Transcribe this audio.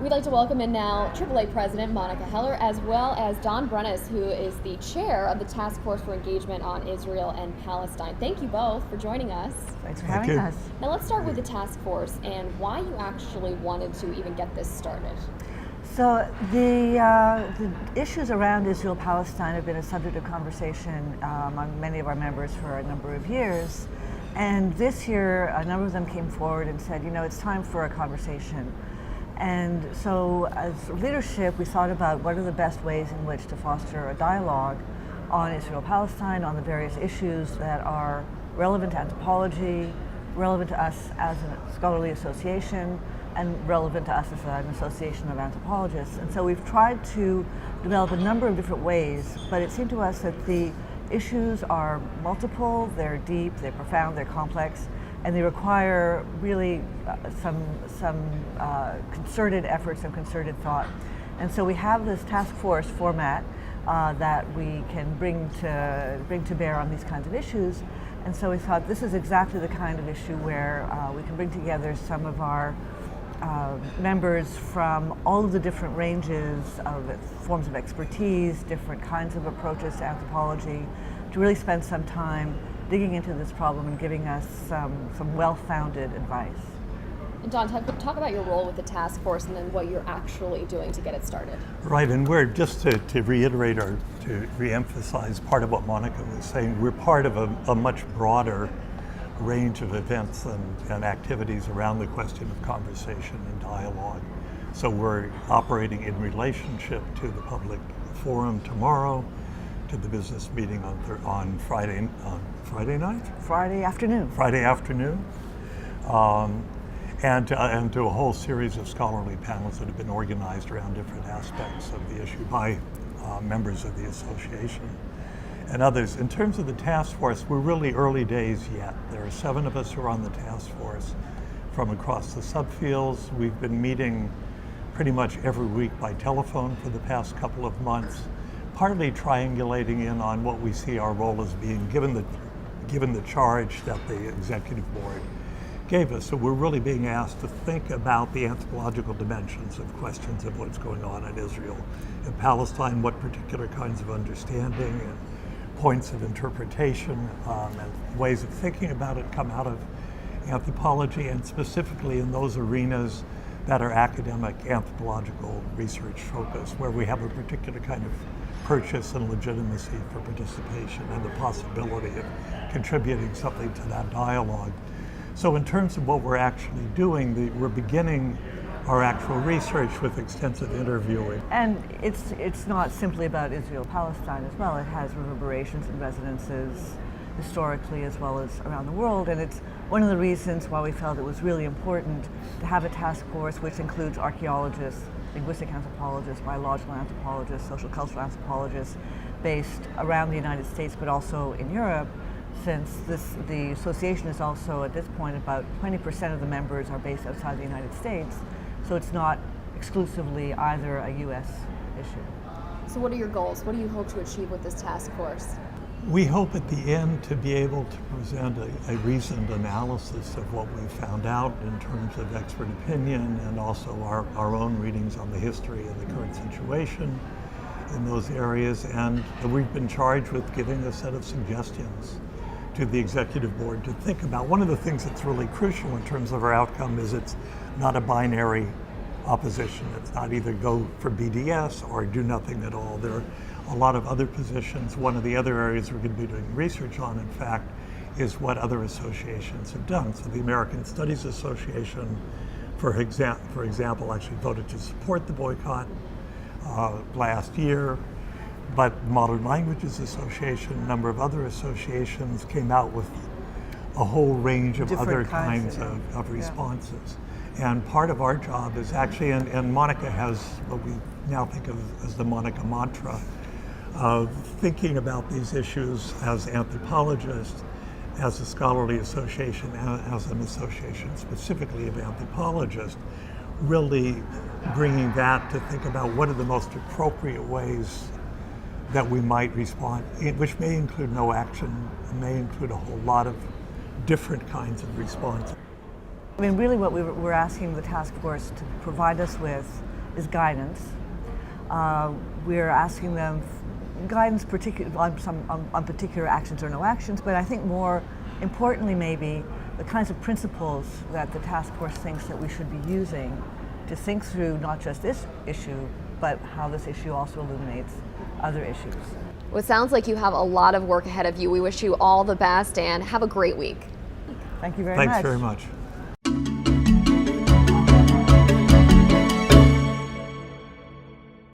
We'd like to welcome in now AAA President Monica Heller, as well as Don Brenneis, who is the chair of the Task Force for Engagement on Israel and Palestine. Thank you both for joining us. Thanks for having us. Now let's start with the task force and why you actually wanted to even get this started. So the issues around Israel-Palestine have been a subject of conversation among many of our members for a number of years. And this year, a number of them came forward and said, it's time for a conversation. And so as leadership, we thought about what are the best ways in which to foster a dialogue on Israel-Palestine, on the various issues that are relevant to anthropology, relevant to us as a scholarly association, and relevant to us as an association of anthropologists. And so we've tried to develop a number of different ways, but it seemed to us that the issues are multiple, they're deep, they're profound, they're complex, and they require really some concerted efforts and concerted thought. And so we have this task force format that we can bring to bear on these kinds of issues. And so we thought this is exactly the kind of issue where we can bring together some of our members from all of the different ranges of forms of expertise, different kinds of approaches to anthropology, to really spend some time digging into this problem and giving us some well-founded advice. And Don, talk about your role with the task force and then what you're actually doing to get it started. Right, and we're just to reiterate or to reemphasize part of what Monica was saying, we're part of a much broader range of events and activities around the question of conversation and dialogue. So we're operating in relationship to the public forum tomorrow, to the business meeting on Friday night? Friday afternoon. Friday afternoon. And to a whole series of scholarly panels that have been organized around different aspects of the issue by members of the association and others. In terms of the task force, we're really early days yet. There are 7 of us who are on the task force from across the subfields. We've been meeting pretty much every week by telephone for the past couple of months, partly triangulating in on what we see our role as being given the charge that the executive board gave us. So we're really being asked to think about the anthropological dimensions of questions of what's going on in Israel and Palestine, what particular kinds of understanding and points of interpretation and ways of thinking about it come out of anthropology, and specifically in those arenas that are academic anthropological research focused, where we have a particular kind of purchase and legitimacy for participation and the possibility of contributing something to that dialogue. So in terms of what we're actually doing, we're beginning our actual research with extensive interviewing. And it's not simply about Israel-Palestine as well. It has reverberations and resonances historically as well as around the world, and it's one of the reasons why we felt it was really important to have a task force which includes archaeologists, linguistic anthropologists, biological anthropologists, social cultural anthropologists based around the United States but also in Europe, since the association is also at this point about 20% of the members are based outside the United States, so it's not exclusively either a US issue. So what are your goals? What do you hope to achieve with this task force? We hope at the end to be able to present a reasoned analysis of what we found out in terms of expert opinion and also our own readings on the history and the current situation in those areas. And we've been charged with giving a set of suggestions to the executive board to think about. One of the things that's really crucial in terms of our outcome is it's not a binary opposition. It's not either go for BDS or do nothing at all. There are a lot of other positions. One of the other areas we're going to be doing research on, in fact, is what other associations have done. So the American Studies Association, for example, actually voted to support the boycott last year, but Modern Languages Association, a number of other associations came out with a whole range of other kinds of responses. And part of our job is actually, and Monica has what we now think of as the Monica mantra, of thinking about these issues as anthropologists, as a scholarly association, as an association specifically of anthropologists, really bringing that to think about what are the most appropriate ways that we might respond, which may include no action, may include a whole lot of different kinds of response. I mean, really what we're asking the task force to provide us with is guidance. We're asking them guidance on particular actions or no actions, but I think more importantly maybe the kinds of principles that the task force thinks that we should be using to think through not just this issue, but how this issue also illuminates other issues. Well, it sounds like you have a lot of work ahead of you. We wish you all the best and have a great week. Thank you very much. Thanks very much.